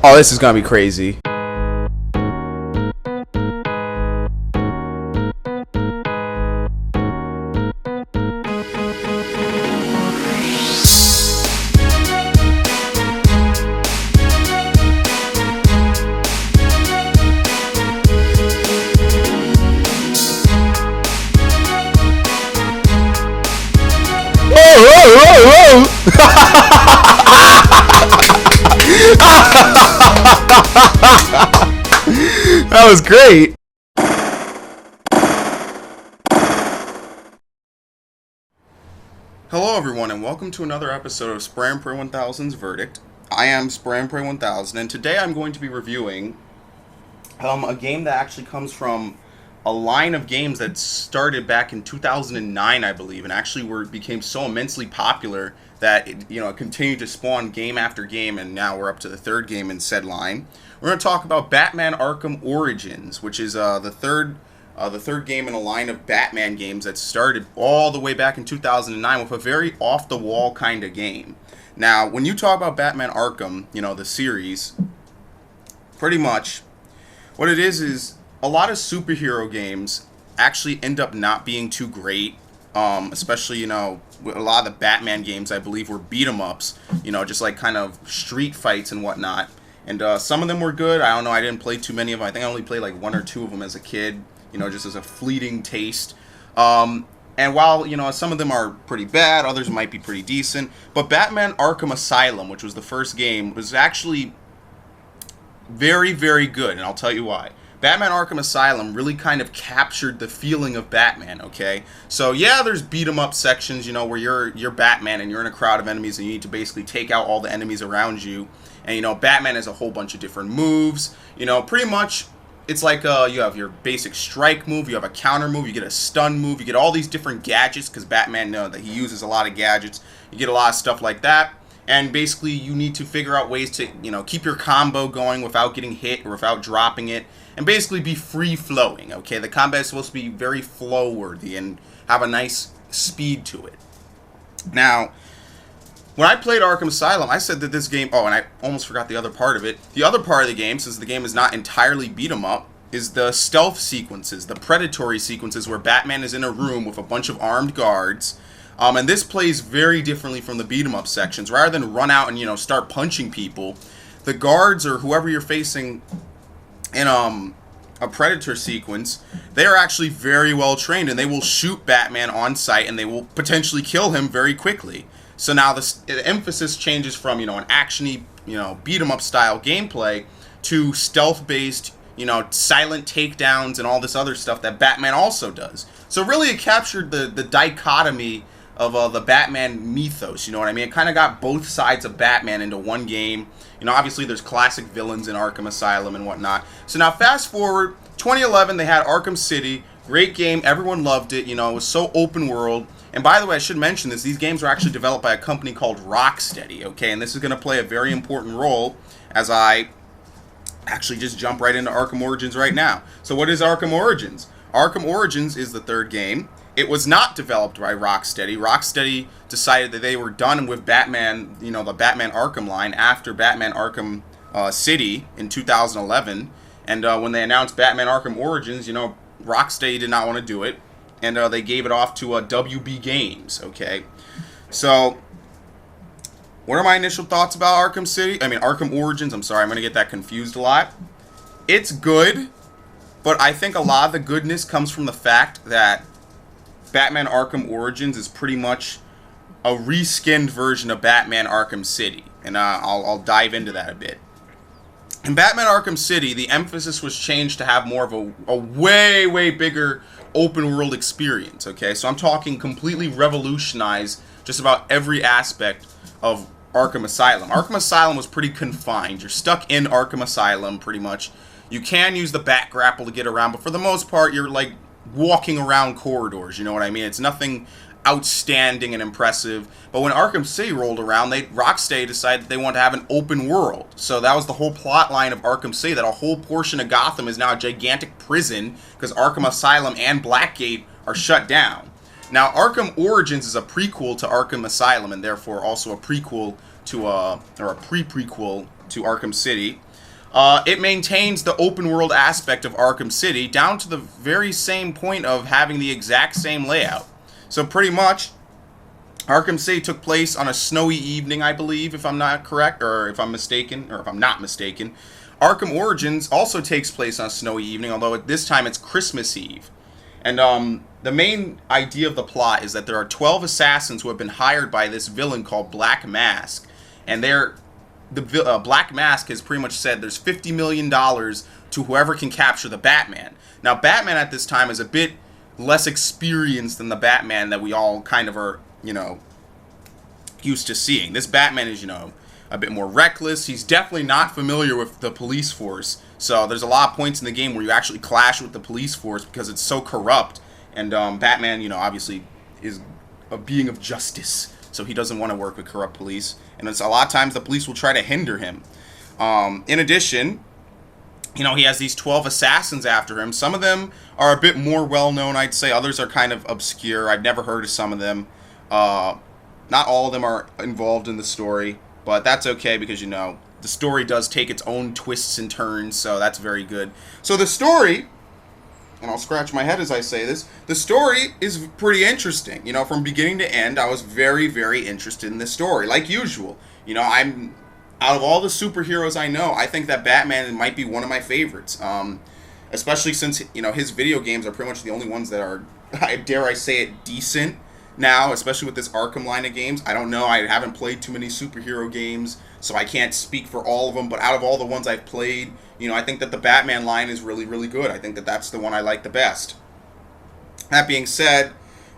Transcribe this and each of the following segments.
Oh, this is gonna be crazy. That was great. Hello everyone and welcome to another episode of SpraynPray1000's Verdict. I am SpraynPray1000 and today I'm going to be reviewing a game that actually comes from a line of games that started back in 2009, I believe, and actually became so immensely popular that it continued to spawn game after game, and now we're up to the third game in said line. We're going to talk about Batman Arkham Origins, which is the third game in a line of Batman games that started all the way back in 2009 with a very off-the-wall kind of game. Now, when you talk about Batman Arkham, the series, pretty much what it is a lot of superhero games actually end up not being too great. Especially, a lot of the Batman games, I believe, were beat-em-ups, just like kind of street fights and whatnot. And some of them were good. I don't know, I didn't play too many of them. I think I only played like one or two of them as a kid, just as a fleeting taste. And while, some of them are pretty bad, others might be pretty decent. But Batman Arkham Asylum, which was the first game, was actually very, very good, and I'll tell you why. Batman Arkham Asylum really kind of captured the feeling of Batman, okay? So, yeah, there's beat-em-up sections, where you're Batman and you're in a crowd of enemies and you need to basically take out all the enemies around you. And, Batman has a whole bunch of different moves. Pretty much, it's like you have your basic strike move, you have a counter move, you get a stun move, you get all these different gadgets, because Batman, that he uses a lot of gadgets. You get a lot of stuff like that. And basically, you need to figure out ways to, keep your combo going without getting hit or without dropping it. And basically be free-flowing, okay? The combat is supposed to be very flow-worthy and have a nice speed to it. Now, when I played Arkham Asylum, I said that this game... Oh, and I almost forgot the other part of it. The other part of the game, since the game is not entirely beat-em-up, is the stealth sequences, the predatory sequences where Batman is in a room with a bunch of armed guards. And this plays very differently from the beat-em-up sections. Rather than run out and, start punching people, the guards or whoever you're facing in a Predator sequence, they are actually very well trained, and they will shoot Batman on sight, and they will potentially kill him very quickly. So now the emphasis changes from, an actiony, beat-em-up style gameplay to stealth-based, silent takedowns and all this other stuff that Batman also does. So really it captured the dichotomy of the Batman mythos, you know what I mean? It kind of got both sides of Batman into one game. Obviously there's classic villains in Arkham Asylum and whatnot. So now fast forward, 2011, they had Arkham City. Great game, everyone loved it, it was so open world. And by the way, I should mention this, these games were actually developed by a company called Rocksteady, okay? And this is going to play a very important role as I actually just jump right into Arkham Origins right now. So what is Arkham Origins? Arkham Origins is the third game. It was not developed by Rocksteady. Rocksteady decided that they were done with Batman, the Batman Arkham line after Batman Arkham City in 2011. And when they announced Batman Arkham Origins, Rocksteady did not want to do it. And they gave it off to WB Games, okay? So, what are my initial thoughts about Arkham Origins? I'm sorry, I'm going to get that confused a lot. It's good, but I think a lot of the goodness comes from the fact that Batman Arkham Origins is pretty much a reskinned version of Batman Arkham City. And I'll dive into that a bit. In Batman Arkham City, the emphasis was changed to have more of a way, way bigger open world experience, okay? So I'm talking completely revolutionize just about every aspect of Arkham Asylum. Arkham Asylum was pretty confined. You're stuck in Arkham Asylum, pretty much. You can use the bat grapple to get around, but for the most part, you're like walking around corridors, you know what I mean? It's nothing outstanding and impressive. But when Arkham City rolled around, Rocksteady decided that they wanted to have an open world. So that was the whole plot line of Arkham City, that a whole portion of Gotham is now a gigantic prison because Arkham Asylum and Blackgate are shut down. Now, Arkham Origins is a prequel to Arkham Asylum and therefore also a prequel to, or a pre-prequel to Arkham City. It maintains the open world aspect of Arkham City down to the very same point of having the exact same layout. So pretty much, Arkham City took place on a snowy evening, I believe, if I'm not correct, or if I'm mistaken, or if I'm not mistaken. Arkham Origins also takes place on a snowy evening, although at this time it's Christmas Eve. And the main idea of the plot is that there are 12 assassins who have been hired by this villain called Black Mask, and Black Mask has pretty much said there's $50 million to whoever can capture the Batman. Now, Batman at this time is a bit less experienced than the Batman that we all kind of are, used to seeing. This Batman is, a bit more reckless. He's definitely not familiar with the police force. So there's a lot of points in the game where you actually clash with the police force because it's so corrupt. And Batman, obviously is a being of justice. So he doesn't want to work with corrupt police. And it's a lot of times the police will try to hinder him. In addition, he has these 12 assassins after him. Some of them are a bit more well-known, I'd say. Others are kind of obscure. I've never heard of some of them. Not all of them are involved in the story. But that's okay because, the story does take its own twists and turns. So that's very good. So the story, and I'll scratch my head as I say this, the story is pretty interesting. From beginning to end, I was very, very interested in this story. Like usual. I'm out of all the superheroes I know, I think that Batman might be one of my favorites. Especially since, his video games are pretty much the only ones that are, dare I say it, decent now, especially with this Arkham line of games. I don't know, I haven't played too many superhero games, so I can't speak for all of them, but out of all the ones I've played, I think that the Batman line is really, really good. I think that that's the one I like the best. That being said,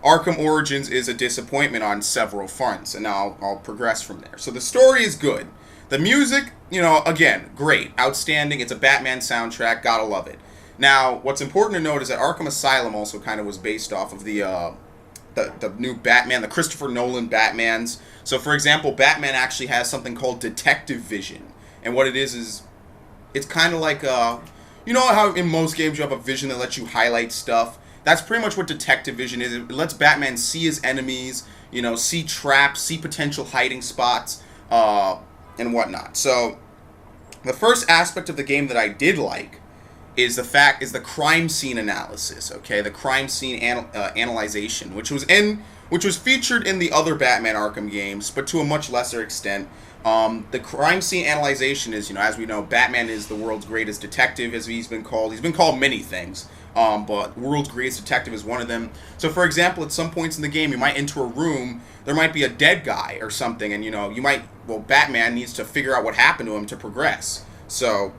Arkham Origins is a disappointment on several fronts, and now I'll progress from there. So the story is good. The music, again, great, outstanding. It's a Batman soundtrack, gotta love it. Now, what's important to note is that Arkham Asylum also kind of was based off of the new Batman, the Christopher Nolan Batmans. So, for example, Batman actually has something called detective vision. And what it is it's kind of like, how in most games you have a vision that lets you highlight stuff? That's pretty much what detective vision is. It lets Batman see his enemies, see traps, see potential hiding spots, and whatnot. So, the first aspect of the game that I did like is the crime scene analysis, okay? The crime scene analyzation, which was featured in the other Batman Arkham games, but to a much lesser extent. The crime scene analyzation is, as we know, Batman is the world's greatest detective, as he's been called. He's been called many things, but world's greatest detective is one of them. So, for example, at some points in the game, you might enter a room, there might be a dead guy or something, and, Batman needs to figure out what happened to him to progress. So,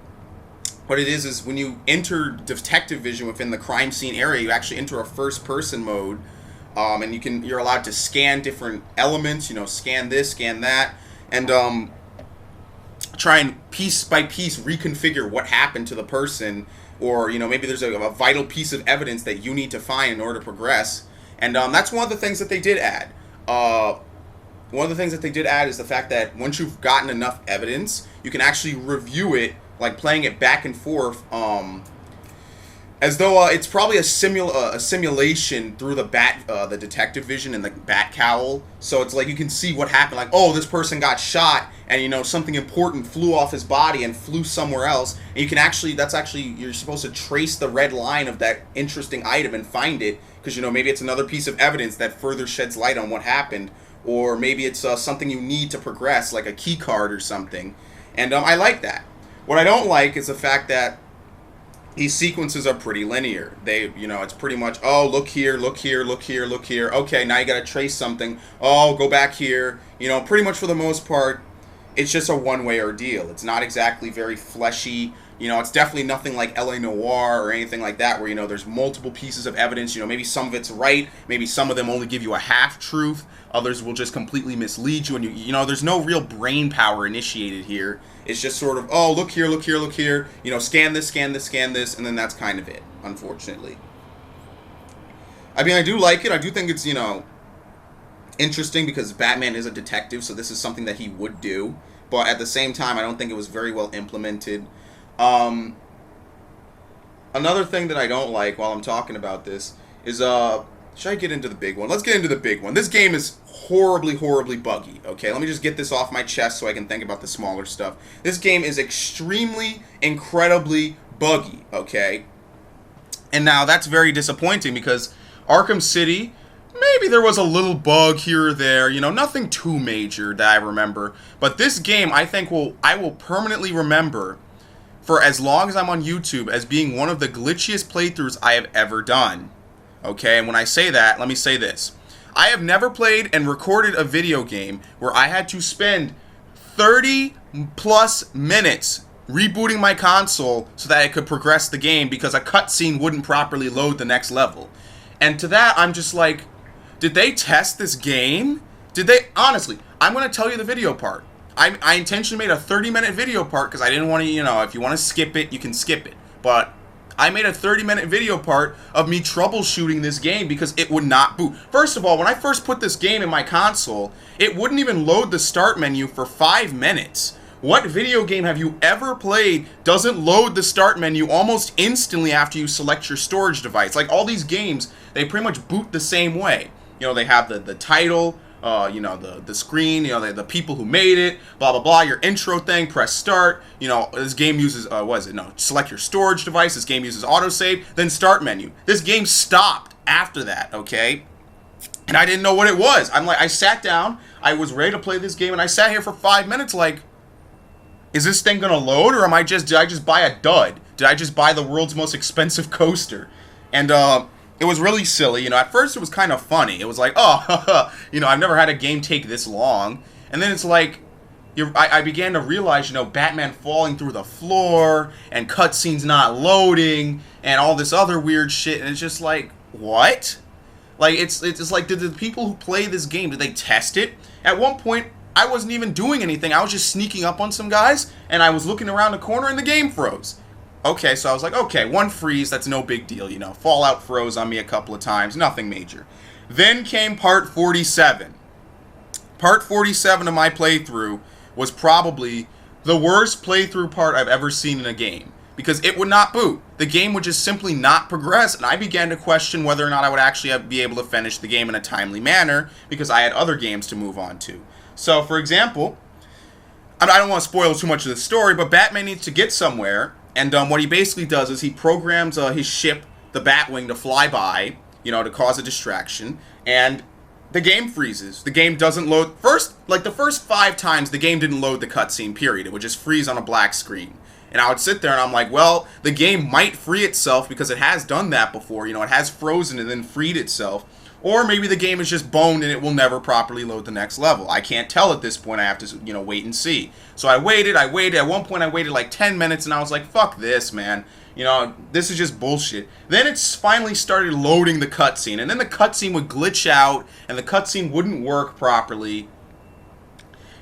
what it is when you enter detective vision within the crime scene area, you actually enter a first-person mode, and you're allowed to scan different elements, scan this, scan that, and try and piece by piece reconfigure what happened to the person, or maybe there's a vital piece of evidence that you need to find in order to progress. And that's one of the things that they did add. One of the things that they did add is the fact that once you've gotten enough evidence, you can actually review it, like playing it back and forth, as though it's probably a simulation through the detective vision and the bat cowl. So it's like you can see what happened. Like, oh, this person got shot, and something important flew off his body and flew somewhere else. And you can you're supposed to trace the red line of that interesting item and find it, because maybe it's another piece of evidence that further sheds light on what happened, or maybe it's something you need to progress, like a key card or something. And I like that. What I don't like is the fact that these sequences are pretty linear. It's pretty much, oh, look here, look here, look here, look here. Okay, now you gotta trace something. Oh, go back here. Pretty much for the most part, it's just a one-way ordeal. It's not exactly very fleshy. It's definitely nothing like LA Noire or anything like that, where, there's multiple pieces of evidence. Maybe some of it's right. Maybe some of them only give you a half-truth. Others will just completely mislead you. And, there's no real brain power initiated here. It's just sort of, oh, look here, look here, look here. Scan this, scan this, scan this. And then that's kind of it, unfortunately. I mean, I do like it. I do think it's, interesting because Batman is a detective, so this is something that he would do. But at the same time, I don't think it was very well implemented. Another thing that I don't like while I'm talking about this is Should I get into the big one? Let's get into the big one. This game is horribly, horribly buggy, okay? Let me just get this off my chest so I can think about the smaller stuff. This game is extremely, incredibly buggy, okay? And now that's very disappointing because Arkham City, maybe there was a little bug here or there, you know, nothing too major that I remember. But this game, I think I will permanently remember for as long as I'm on YouTube as being one of the glitchiest playthroughs I have ever done. Okay, and when I say that, let me say this. I have never played and recorded a video game where I had to spend 30 plus minutes rebooting my console so that I could progress the game because a cutscene wouldn't properly load the next level. And to that, I'm just like, did they test this game? Did they? Honestly, I'm going to tell you the video part. I intentionally made a 30-minute video part because I didn't want to, you know, if you want to skip it, you can skip it. But I made a 30-minute video part of me troubleshooting this game because it would not boot. First of all, when I first put this game in my console, it wouldn't even load the start menu for 5 minutes. What video game have you ever played doesn't load the start menu almost instantly after you select your storage device? Like all these games, they pretty much boot the same way. You know, they have the title, you know, the screen, you know, the people who made it, blah, blah, blah, your intro thing, press start, you know, this game uses, select your storage device, this game uses autosave, then start menu. This game stopped after that, okay? And I didn't know what it was. I sat down, I was ready to play this game, and I sat here for 5 minutes like, is this thing gonna load, or did I just buy a dud? Did I just buy the world's most expensive coaster? And, it was really silly, you know. At first it was kind of funny. It was like, oh, you know, I've never had a game take this long. And then it's like, I began to realize, you know, Batman falling through the floor, and cutscenes not loading, and all this other weird shit, and it's just like, what? Like, it's like, did the people who play this game, did they test it? At one point, I wasn't even doing anything. I was just sneaking up on some guys, and I was looking around the corner, and the game froze. Okay, so I was like, okay, one freeze, that's no big deal, you know. Fallout froze on me a couple of times, nothing major. Then came part 47. Part 47 of my playthrough was probably the worst playthrough part I've ever seen in a game. Because it would not boot. The game would just simply not progress, and I began to question whether or not I would actually be able to finish the game in a timely manner, because I had other games to move on to. So, for example, I don't want to spoil too much of the story, but Batman needs to get somewhere. And what he basically does is he programs his ship, the Batwing, to fly by, you know, to cause a distraction. And the game freezes. The game doesn't load. The first 5 times, the game didn't load the cutscene, period. It would just freeze on a black screen. And I would sit there and I'm like, well, the game might free itself because it has done that before. You know, it has frozen and then freed itself. Or maybe the game is just boned and it will never properly load the next level. I can't tell at this point. I have to, you know, wait and see. So I waited. At one point I waited like 10 minutes and I was like, fuck this, man. You know, this is just bullshit. Then it's finally started loading the cutscene. And then the cutscene would glitch out and the cutscene wouldn't work properly.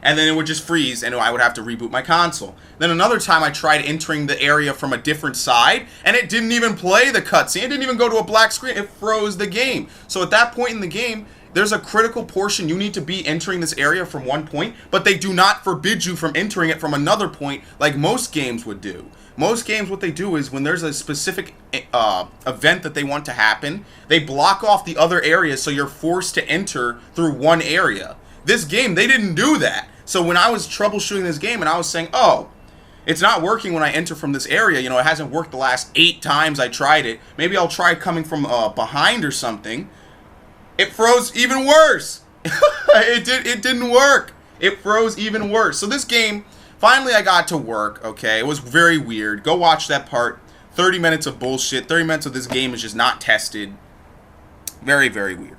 And then it would just freeze, and I would have to reboot my console. Then another time I tried entering the area from a different side, and it didn't even play the cutscene. It didn't even go to a black screen. It froze the game. So at that point in the game, there's a critical portion you need to be entering this area from one point, but they do not forbid you from entering it from another point like most games would do. Most games, what they do is when there's a specific event that they want to happen, they block off the other areas so you're forced to enter through one area. This game, they didn't do that. So when I was troubleshooting this game and I was saying, oh, it's not working when I enter from this area, you know, it hasn't worked the last 8 times I tried it. Maybe I'll try coming from behind or something. It froze even worse. It didn't work. It froze even worse. So this game, finally I got to work, okay? It was very weird. Go watch that part. 30 minutes of bullshit. 30 minutes of this game is just not tested. Very, very weird.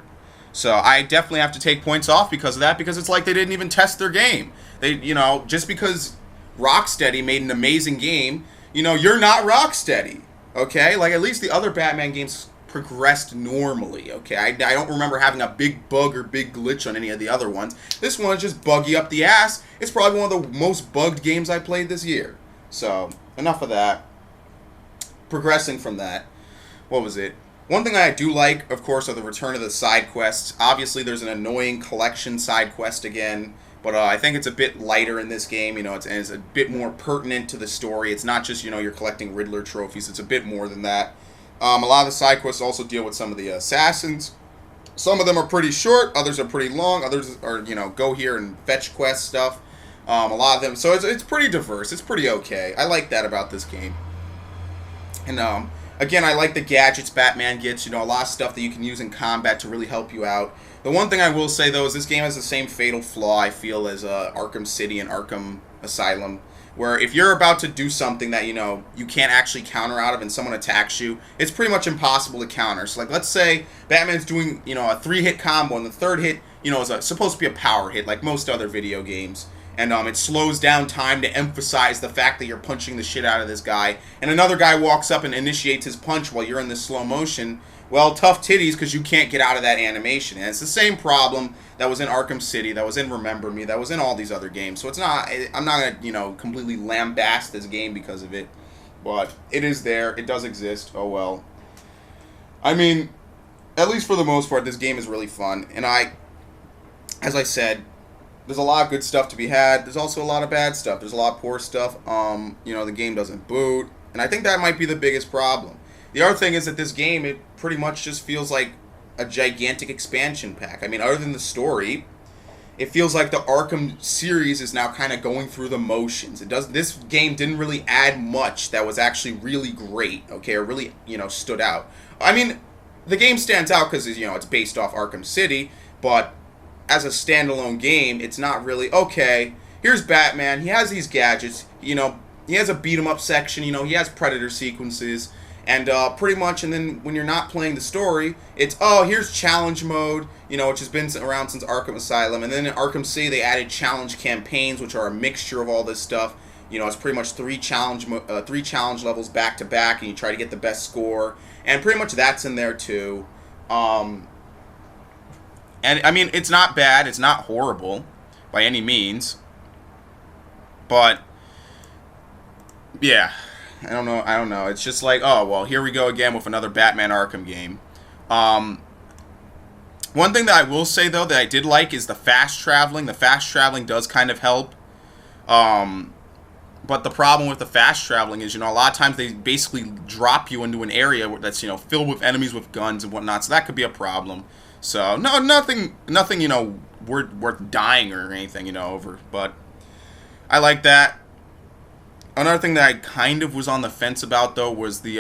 So I definitely have to take points off because of that, because it's like they didn't even test their game. They, you know, just because Rocksteady made an amazing game, you know, you're not Rocksteady, okay? Like, at least the other Batman games progressed normally, okay? I don't remember having a big bug or big glitch on any of the other ones. This one is just buggy up the ass. It's probably one of the most bugged games I played this year. So, enough of that. Progressing from that, what was it? One thing I do like, of course, are the return of the side quests. Obviously, there's an annoying collection side quest again, but I think it's a bit lighter in this game. You know, it's a bit more pertinent to the story. It's not just, you know, you're collecting Riddler trophies. It's a bit more than that. A lot of the side quests also deal with some of the assassins. Some of them are pretty short, others are pretty long, others are, you know, go here and fetch quest stuff. A lot of them, so it's pretty diverse. It's pretty okay. I like that about this game. And again, I like the gadgets Batman gets. You know, a lot of stuff that you can use in combat to really help you out. The one thing I will say though is this game has the same fatal flaw I feel as Arkham City and Arkham Asylum, where if you're about to do something that, you know, you can't actually counter out of and someone attacks you, it's pretty much impossible to counter. So, like, let's say Batman's doing, you know, a 3-hit combo, and the third hit, you know, is supposed to be a power hit, like most other video games. And it slows down time to emphasize the fact that you're punching the shit out of this guy. And another guy walks up and initiates his punch while you're in this slow motion. Well, tough titties, because you can't get out of that animation. And it's the same problem that was in Arkham City, that was in Remember Me, that was in all these other games. So it's not, I'm not going to, you know, completely lambast this game because of it. But it is there. It does exist. Oh, well. I mean, at least for the most part, this game is really fun. And as I said, there's a lot of good stuff to be had. There's also a lot of bad stuff. There's a lot of poor stuff. You know, the game doesn't boot. And I think that might be the biggest problem. The other thing is that this game, it pretty much just feels like a gigantic expansion pack. I mean, other than the story, it feels like the Arkham series is now kind of going through the motions. This game didn't really add much that was actually really great, okay, or really, you know, stood out. I mean, the game stands out because, you know, it's based off Arkham City, but as a standalone game, it's not really, okay, here's Batman, he has these gadgets, you know, he has a beat-em-up section, you know, he has Predator sequences, and pretty much, and then when you're not playing the story, it's, oh, here's challenge mode, you know, which has been around since Arkham Asylum, and then in Arkham City, they added challenge campaigns, which are a mixture of all this stuff. You know, it's pretty much three challenge levels back-to-back, and you try to get the best score, and pretty much that's in there, too. And, I mean, it's not bad. It's not horrible by any means. But, yeah, I don't know. It's just like, oh, well, here we go again with another Batman Arkham game. One thing that I will say, though, that I did like is the fast traveling. The fast traveling does kind of help. But the problem with the fast traveling is, you know, a lot of times they basically drop you into an area that's, you know, filled with enemies with guns and whatnot. So that could be a problem. So, no, nothing, you know, worth dying or anything, you know, over. But I like that. Another thing that I kind of was on the fence about, though, was the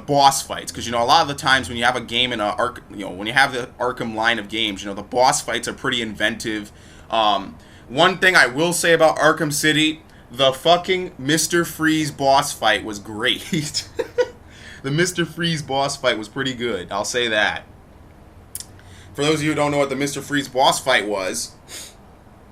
boss fights. Because, you know, a lot of the times when you have a game in when you have the Arkham line of games, you know, the boss fights are pretty inventive. One thing I will say about Arkham City, the fucking Mr. Freeze boss fight was great. The Mr. Freeze boss fight was pretty good. I'll say that. For those of you who don't know what the Mr. Freeze boss fight was,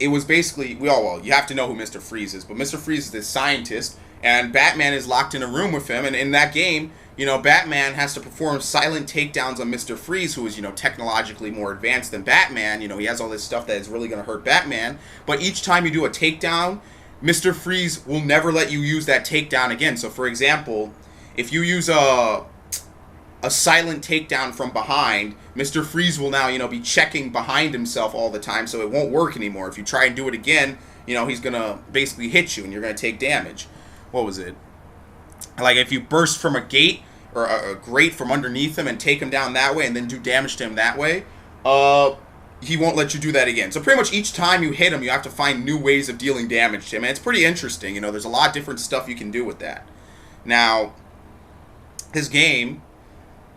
it was basically, well, you have to know who Mr. Freeze is, but Mr. Freeze is this scientist, and Batman is locked in a room with him, and in that game, you know, Batman has to perform silent takedowns on Mr. Freeze, who is, you know, technologically more advanced than Batman. You know, he has all this stuff that is really going to hurt Batman, but each time you do a takedown, Mr. Freeze will never let you use that takedown again. So, for example, if you use a silent takedown from behind, Mr. Freeze will now, you know, be checking behind himself all the time, so it won't work anymore. If you try and do it again, you know, he's going to basically hit you, and you're going to take damage. What was it? Like, if you burst from a gate, or a grate from underneath him and take him down that way, and then do damage to him that way, he won't let you do that again. So pretty much each time you hit him, you have to find new ways of dealing damage to him, and it's pretty interesting. You know, there's a lot of different stuff you can do with that. Now, this game,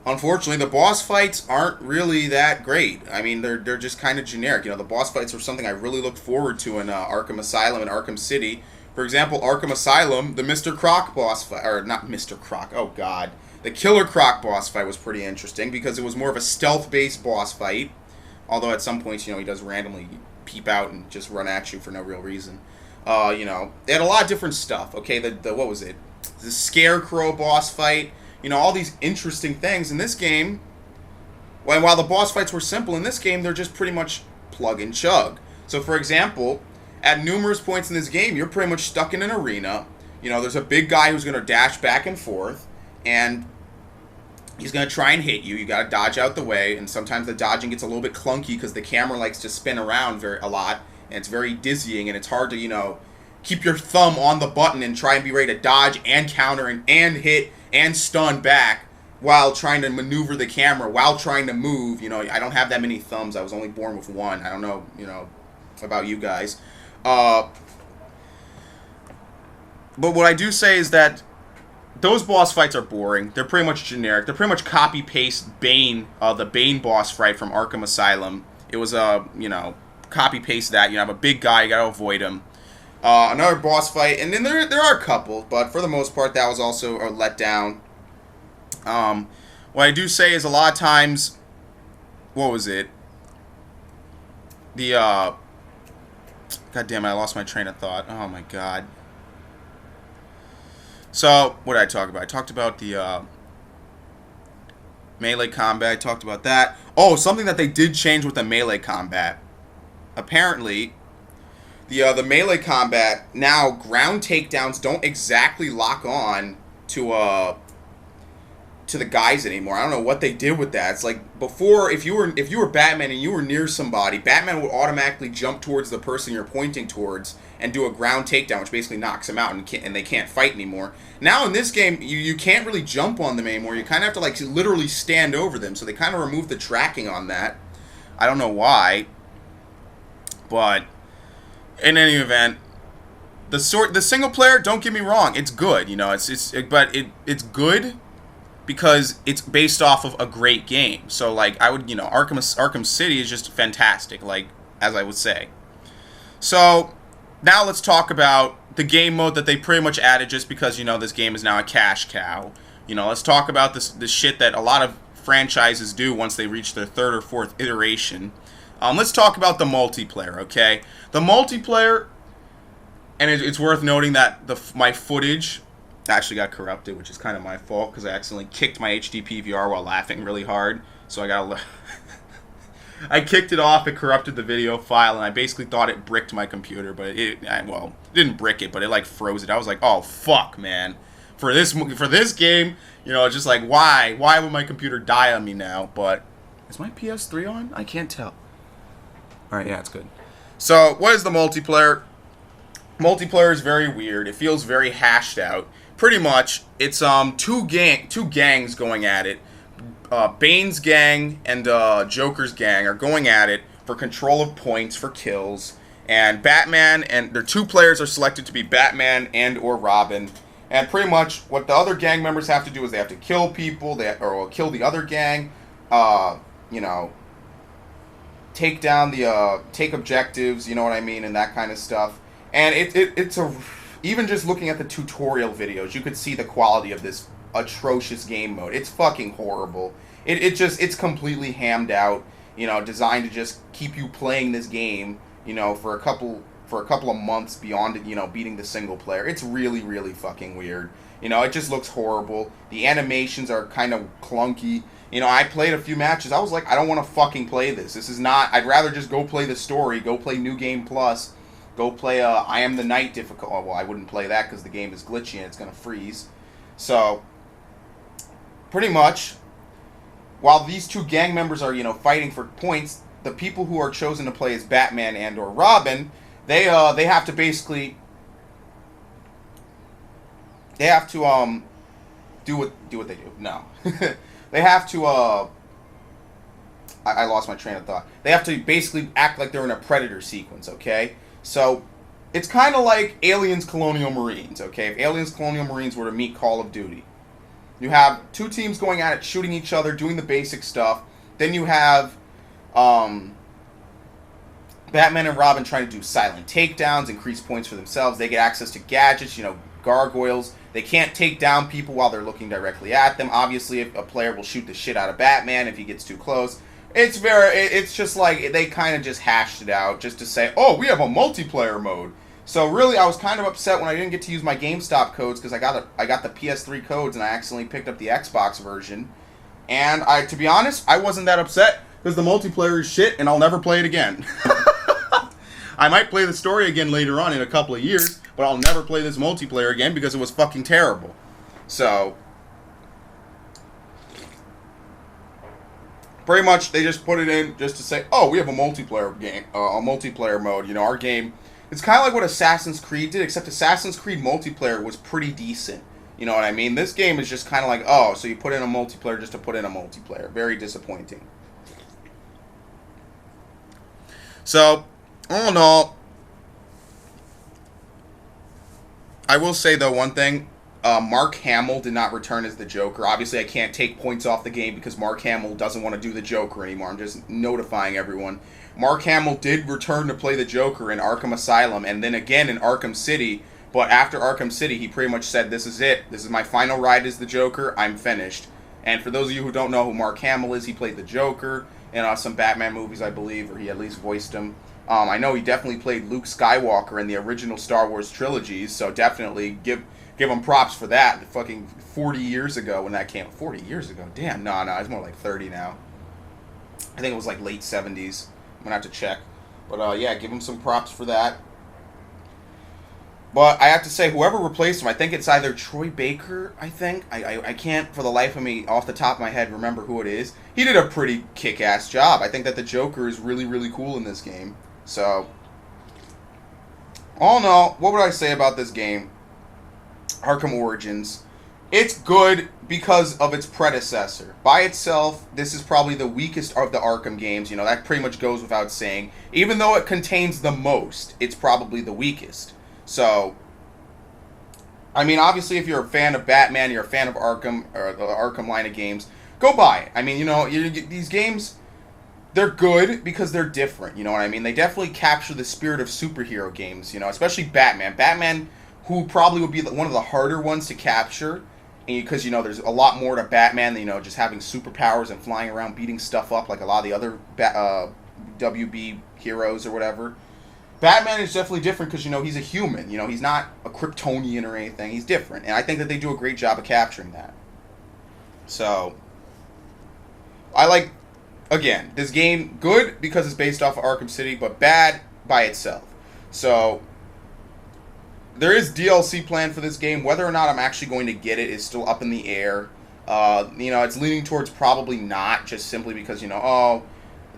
unfortunately, the boss fights aren't really that great. I mean, they're just kind of generic. You know, the boss fights were something I really looked forward to in Arkham Asylum and Arkham City. For example, Arkham Asylum, the Mr. Croc boss fight, or not Mr. Croc, oh god. The Killer Croc boss fight was pretty interesting because it was more of a stealth-based boss fight. Although at some points, you know, he does randomly peep out and just run at you for no real reason. You know, they had a lot of different stuff. Okay, what was it? The Scarecrow boss fight. You know, all these interesting things. In this game, while the boss fights were simple, in this game, they're just pretty much plug and chug. So, for example, at numerous points in this game, you're pretty much stuck in an arena. You know, there's a big guy who's going to dash back and forth, and he's going to try and hit you. You got to dodge out the way, and sometimes the dodging gets a little bit clunky because the camera likes to spin around a lot, and it's very dizzying, and it's hard to, you know, keep your thumb on the button and try and be ready to dodge and counter and hit and stun back while trying to maneuver the camera, while trying to move. You know, I don't have that many thumbs. I was only born with one. I don't know, you know, about you guys. But what I do say is that those boss fights are boring. They're pretty much generic. They're pretty much copy-paste Bane, the Bane boss fight from Arkham Asylum. It was, you know, copy-paste that. You have a big guy, you gotta avoid him. Another boss fight, and then there are a couple, but for the most part, that was also a letdown. What I do say is a lot of times, what was it? God damn it, I lost my train of thought. Oh my god. So, what did I talk about? I talked about the melee combat. I talked about that. Oh, something that they did change with the melee combat. Apparently, the melee combat, now ground takedowns don't exactly lock on to the guys anymore. I don't know what they did with that. It's like before, if you were Batman and you were near somebody, Batman would automatically jump towards the person you're pointing towards and do a ground takedown, which basically knocks them out and they can't fight anymore. Now in this game, you can't really jump on them anymore. You kind of have to like literally stand over them. So they kind of removed the tracking on that. I don't know why, but in any event, the single player, don't get me wrong, it's good. You know, it's good because it's based off of a great game. So, like, I would, you know, Arkham City is just fantastic, like, as I would say. So, now let's talk about the game mode that they pretty much added just because, you know, this game is now a cash cow. You know, let's talk about this shit that a lot of franchises do once they reach their third or fourth iteration. Let's talk about the multiplayer, okay? The multiplayer, and it's worth noting that my footage actually got corrupted, which is kind of my fault because I accidentally kicked my HD PVR while laughing really hard. So I kicked it off, it corrupted the video file, and I basically thought it bricked my computer, but it didn't brick it, but it like froze it. I was like, oh fuck, man. For this game, you know, it's just like, why would my computer die on me now? But is my PS3 on? I can't tell. Alright, yeah, it's good. So, what is the multiplayer? Multiplayer is very weird. It feels very hashed out. Pretty much, it's two gangs going at it. Bane's gang and Joker's gang are going at it for control of points for kills. And Batman and their two players are selected to be Batman and or Robin. And pretty much what the other gang members have to do is they have to kill people, or kill the other gang. You know, take down take objectives. You know what I mean, and that kind of stuff. And even just looking at the tutorial videos, you could see the quality of this atrocious game mode. It's fucking horrible. It's completely hammed out, you know, designed to just keep you playing this game, you know, for a couple of months beyond it, you know, beating the single player. It's really, really fucking weird. You know, it just looks horrible. The animations are kind of clunky. You know, I played a few matches. I was like, I don't want to fucking play this. This is not... I'd rather just go play the story, go play New Game Plus, go play I Am the Night difficult. Oh, well, I wouldn't play that because the game is glitchy and it's going to freeze. So, pretty much, while these two gang members are, you know, fighting for points, the people who are chosen to play as Batman and or Robin, they have to basically... They have to, do what they do. No. They have to, I lost my train of thought. They have to basically act like they're in a Predator sequence, okay? So, it's kind of like Aliens Colonial Marines, okay? If Aliens Colonial Marines were to meet Call of Duty. You have two teams going at it, shooting each other, doing the basic stuff. Then you have, Batman and Robin trying to do silent takedowns, increase points for themselves. They get access to gadgets, you know, gargoyles. They can't take down people while they're looking directly at them. Obviously, if a player will shoot the shit out of Batman if he gets too close. It's just like, they kind of just hashed it out just to say, oh, we have a multiplayer mode. So really, I was kind of upset when I didn't get to use my GameStop codes because I got the PS3 codes and I accidentally picked up the Xbox version. And to be honest, I wasn't that upset because the multiplayer is shit and I'll never play it again. I might play the story again later on in a couple of years, but I'll never play this multiplayer again because it was fucking terrible. So, pretty much they just put it in just to say, oh, we have a multiplayer game, a multiplayer mode. You know, our game, it's kind of like what Assassin's Creed did, except Assassin's Creed multiplayer was pretty decent. You know what I mean? This game is just kind of like, oh, so you put in a multiplayer just to put in a multiplayer. Very disappointing. So, all in all, I will say, though, one thing. Mark Hamill did not return as the Joker. Obviously, I can't take points off the game because Mark Hamill doesn't want to do the Joker anymore. I'm just notifying everyone. Mark Hamill did return to play the Joker in Arkham Asylum and then again in Arkham City. But after Arkham City, he pretty much said, this is it. This is my final ride as the Joker. I'm finished. And for those of you who don't know who Mark Hamill is, he played the Joker in some Batman movies, I believe, or he at least voiced him. I know he definitely played Luke Skywalker in the original Star Wars trilogies, so definitely give him props for that. Fucking 40 years ago when that came. 40 years ago? Damn, no, it's more like 30 now. I think it was like late 70s. I'm going to have to check. But yeah, give him some props for that. But I have to say, whoever replaced him, I think it's either Troy Baker, I think. I can't, for the life of me, off the top of my head, remember who it is. He did a pretty kick-ass job. I think that the Joker is really, really cool in this game. So, all in all, what would I say about this game? Arkham Origins. It's good because of its predecessor. By itself, this is probably the weakest of the Arkham games. You know, that pretty much goes without saying. Even though it contains the most, it's probably the weakest. So, I mean, obviously, if you're a fan of Batman, you're a fan of Arkham, or the Arkham line of games, go buy it. I mean, you know, these games, they're good because they're different, you know what I mean? They definitely capture the spirit of superhero games, you know, especially Batman. Batman, who probably would be one of the harder ones to capture, because, you know, there's a lot more to Batman than, you know, just having superpowers and flying around beating stuff up like a lot of the other WB heroes or whatever. Batman is definitely different because, you know, he's a human. You know, he's not a Kryptonian or anything. He's different. And I think that they do a great job of capturing that. So, I like, again, this game, good because it's based off of Arkham City, but bad by itself. So, there is DLC planned for this game. Whether or not I'm actually going to get it is still up in the air. You know, it's leaning towards probably not, just simply because, you know,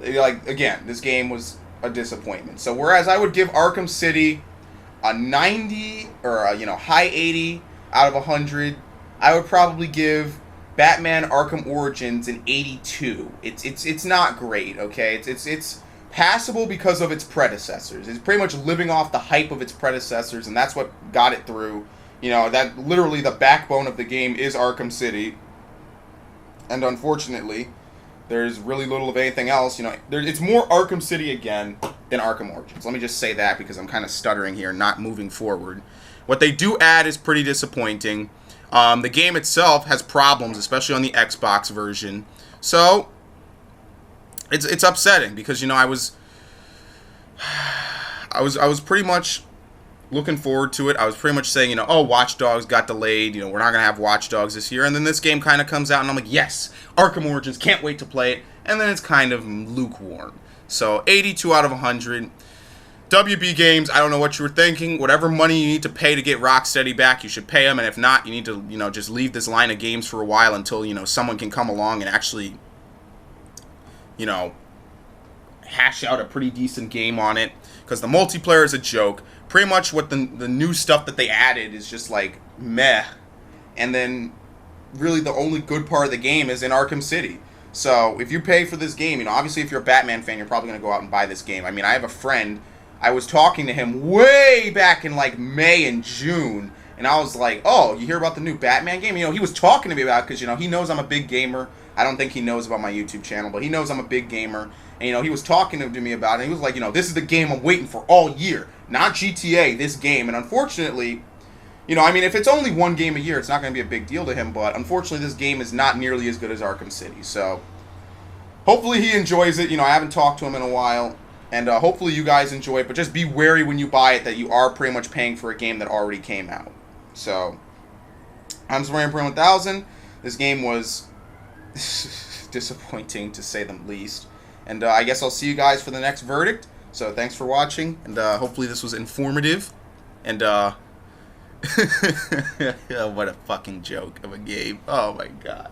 like, again, this game was a disappointment. So whereas I would give Arkham City a 90 or a, you know, high 80 out of 100, I would probably give Batman Arkham Origins an 82. It's not great, okay? It's passable because of its predecessors. It's pretty much living off the hype of its predecessors, and that's what got it through. You know, that literally the backbone of the game is Arkham City. And unfortunately, there's really little of anything else. You know, it's more Arkham City again than Arkham Origins. Let me just say that because I'm kind of stuttering here, not moving forward. What they do add is pretty disappointing. The game itself has problems, especially on the Xbox version. So, it's upsetting because, you know, I was pretty much looking forward to it. I was pretty much saying, you know, oh, Watch Dogs got delayed. You know, we're not going to have Watch Dogs this year. And then this game kind of comes out, and I'm like, yes, Arkham Origins, can't wait to play it. And then it's kind of lukewarm. So, 82 out of 100. WB Games, I don't know what you were thinking. Whatever money you need to pay to get Rocksteady back, you should pay them. And if not, you need to, you know, just leave this line of games for a while until, you know, someone can come along and actually, you know, hash out a pretty decent game on it. Because the multiplayer is a joke. Pretty much what the new stuff that they added is just like meh. And then really the only good part of the game is in Arkham City. So if you pay for this game, you know, obviously if you're a Batman fan, you're probably going to go out and buy this game. I mean, I have a friend, I was talking to him way back in like May and June, and I was like, oh, you hear about the new Batman game? You know, he was talking to me about it because, you know, he knows I'm a big gamer. I don't think he knows about my YouTube channel, but he knows I'm a big gamer. And, you know, he was talking to me about it. And he was like, you know, this is the game I'm waiting for all year. Not GTA, this game. And unfortunately, you know, I mean, if it's only one game a year, it's not going to be a big deal to him. But unfortunately, this game is not nearly as good as Arkham City. So hopefully he enjoys it. You know, I haven't talked to him in a while. And hopefully you guys enjoy it. But just be wary when you buy it that you are pretty much paying for a game that already came out. So, I'm SpraynPray1000. This game was disappointing, to say the least. And I guess I'll see you guys for the next verdict. So thanks for watching, and hopefully this was informative. And what a fucking joke of a game. Oh my god.